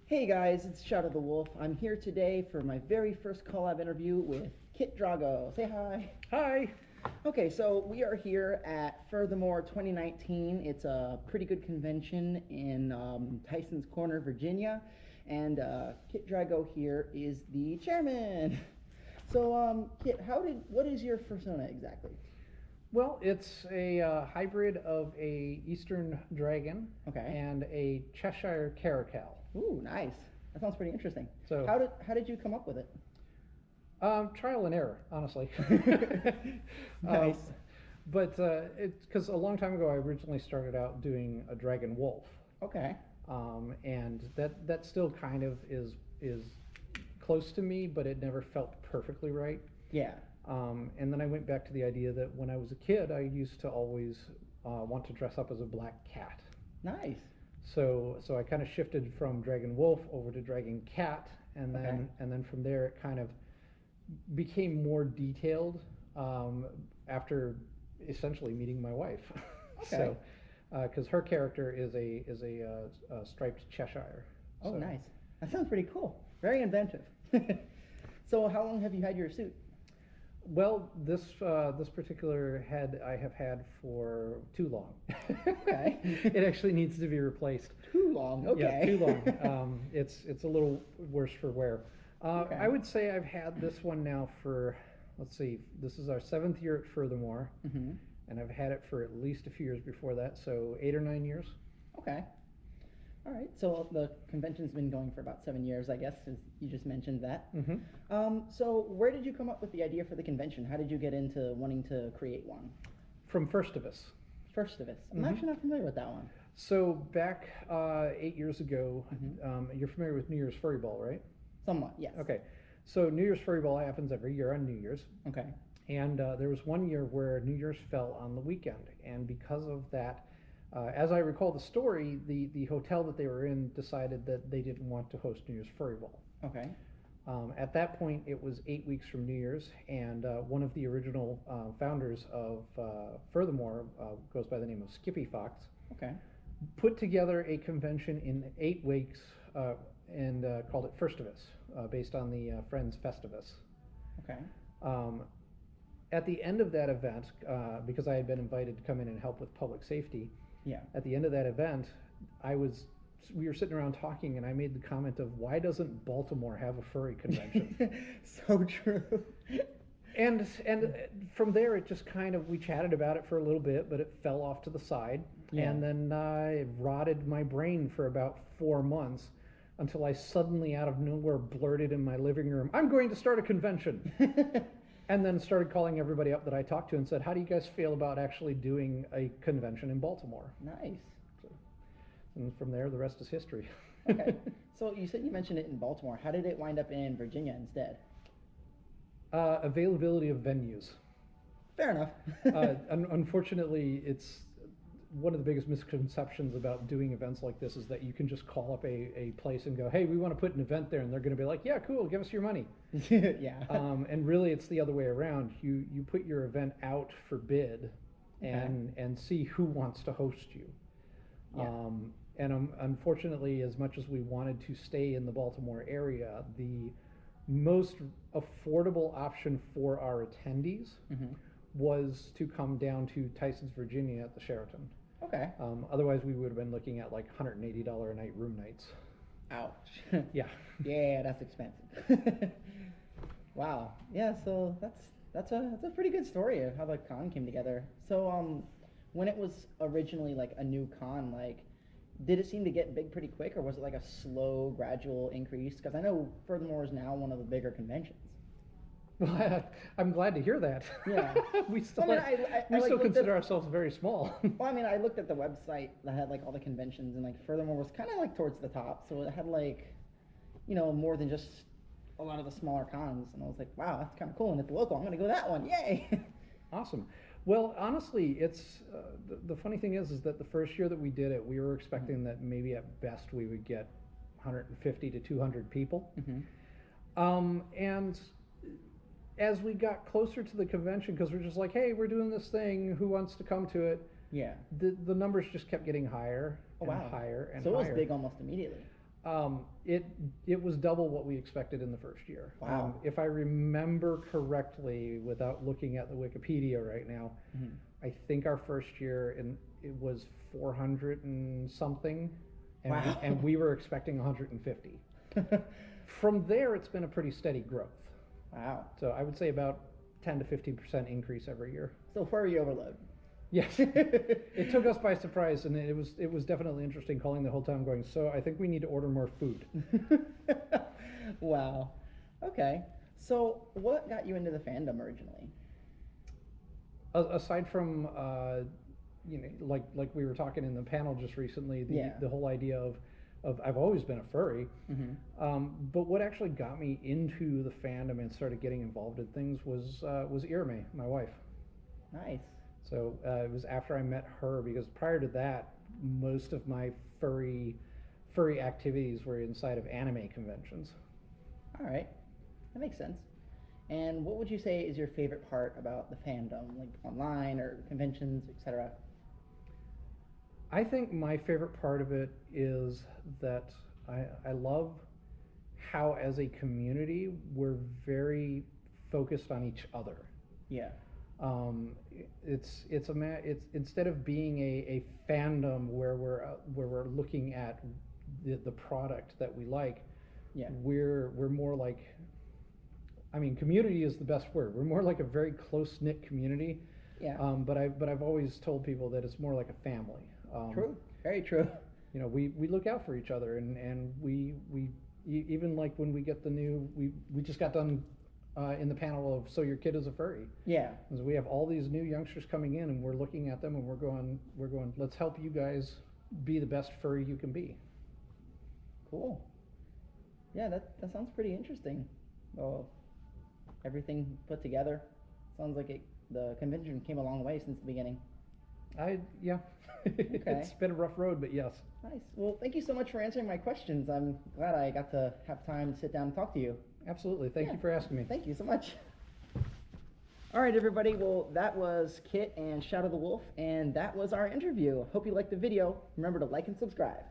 Hey guys, it's Shadow the Wolf. I'm here today for my very first collab interview with Kit Drago. Say hi. Hi. Okay, so we are here at Furthermore 2019. It's a pretty good convention in Tyson's Corner, Virginia, and Kit Drago here is the chairman. So, Kit, what is your persona exactly? Well, it's a hybrid of a Eastern dragon Okay. and a Cheshire caracal. Ooh, nice. That sounds pretty interesting. So, how did you come up with it? trial and error, honestly. Nice. But it's because a long time ago I originally started out doing a dragon wolf, Okay. and that still kind of is close to me, but it never felt perfectly right. Yeah. And then I went back to the idea that when I was a kid, I used to always want to dress up as a black cat. Nice. So I kind of shifted from Dragon Wolf over to Dragon Cat, and then Okay. from there it kind of became more detailed after essentially meeting my wife. Okay. So because her character is a striped Cheshire. Oh, So, nice. That sounds pretty cool. Very inventive. So, how long have you had your suit? Well, this particular head I have had for too long. Okay. It actually needs to be replaced. Too long. Okay. Yeah, too long. It's a little worse for wear. Okay. I would say I've had this one now for, let's see, this is our 7th year at Furthermore, Mm-hmm. and I've had it for at least a few years before that, so 8 or 9 years. Okay. All right. So the convention's been going for about 7 years, I guess, since you just mentioned that. Hmm. So where did you come up with the idea for the convention? How did you get into wanting to create one? From First of Us. First of us. I'm Mhm. actually not familiar with that one. So back 8 years ago, Mhm. you're familiar with New Year's Furry Ball, right? Somewhat, yes. Okay. So New Year's Furry Ball happens every year on New Year's. Okay. And there was one year where New Year's fell on the weekend, and because of that, as I recall the story, the hotel that they were in decided that they didn't want to host New Year's Furry Ball. Okay. At that point, it was 8 weeks from New Year's, and one of the original founders of Furthermore goes by the name of Skippy Fox, Okay. put together a convention in 8 weeks and called it First of Us, based on the Friends Festivus. Okay. Um, at the end of that event, because I had been invited to come in and help with public safety, Yeah. at the end of that event, we were sitting around talking, and I made the comment of, why doesn't Baltimore have a furry convention? So true. and from there, it just kind of, we chatted about it for a little bit, but it fell off to the side, Yeah. and then it rotted my brain for about 4 months until I suddenly, out of nowhere, blurted in my living room, "I'm going to start a convention." And then started calling everybody up that I talked to and said, "How do you guys feel about actually doing a convention in Baltimore?" Nice. So, and from there, the rest is history. Okay. So you mentioned it in Baltimore. How did it wind up in Virginia instead? Availability of venues. Fair enough. Unfortunately, it's one of the biggest misconceptions about doing events like this is that you can just call up a place and go, "Hey, we want to put an event there," and they're going to be like, "Yeah, cool, give us your money." Yeah. And really, it's the other way around. You put your event out for bid, Okay. and see who wants to host you. Yeah. And unfortunately, as much as we wanted to stay in the Baltimore area, the most affordable option for our attendees Mhm. was to come down to Tyson's, Virginia at the Sheraton. Okay. Otherwise, we would have been looking at like $180 a night room nights. Ouch. Yeah. Yeah, that's expensive. Wow. Yeah. So that's a pretty good story of how the con came together. So when it was originally like a new con, like, did it seem to get big pretty quick, or was it like a slow, gradual increase? Because I know Furthermore is now one of the bigger conventions. Well, I'm glad to hear that. Yeah. we still, Well, I mean, we like, still looked consider at- ourselves very small. Well, I mean, I looked at the website that had like all the conventions, and like Furthermore was kind of like towards the top, so it had like, more than just a lot of the smaller cons, and I was like, wow, that's kind of cool. And it's local, I'm gonna go to that one, yay! Awesome. Well, honestly, it's the funny thing is that the first year that we did it, we were expecting that maybe at best we would get 150 to 200 people. Mm-hmm. And as we got closer to the convention, because we're just like, "Hey, we're doing this thing, who wants to come to it?" Yeah. The numbers just kept getting higher Oh and wow. higher and So it was higher. big almost immediately. It was double what we expected in the first year. Wow. If I remember correctly, without looking at the Wikipedia right now, Mhm. I think our first year it was 400 and something, and Wow. and we were expecting 150. From there, it's been a pretty steady growth. Wow. So I would say about 10 to 15% increase every year. So furry overload. Yes, it took us by surprise, and it was definitely interesting calling the whole time, going, so I think we need to order more food. Wow. Okay. So what got you into the fandom originally? Aside from like we were talking in the panel just recently, Yeah. the whole idea of I've always been a furry, but what actually got me into the fandom and started getting involved in things was Irme, my wife. Nice. So it was after I met her, because prior to that, most of my furry activities were inside of anime conventions. All right. That makes sense. And what would you say is your favorite part about the fandom, like online or conventions, etc.? I think my favorite part of it is that I love how, as a community, we're very focused on each other. Yeah. It's instead of being a fandom where we're looking at the product that we like, Yeah. we're more like, I mean, community is the best word. We're more like a very close knit community. Yeah. But I've always told people that it's more like a family. True. Very true. You know, we look out for each other, and we even like when we get the new, we just got done in the panel of So Your Kid is a Furry. Yeah. Because we have all these new youngsters coming in, and we're looking at them, and we're going, let's help you guys be the best furry you can be. Cool. Yeah, that sounds pretty interesting. Well, everything put together sounds like the convention came a long way since the beginning. Yeah. It's been a rough road, but yes. Nice. Well, thank you so much for answering my questions. I'm glad I got to have time to sit down and talk to you. Absolutely. Thank Yeah. you for asking me. Thank you so much. All right, everybody. Well, that was Kit and Shadow the Wolf, and that was our interview. Hope you liked the video. Remember to like and subscribe.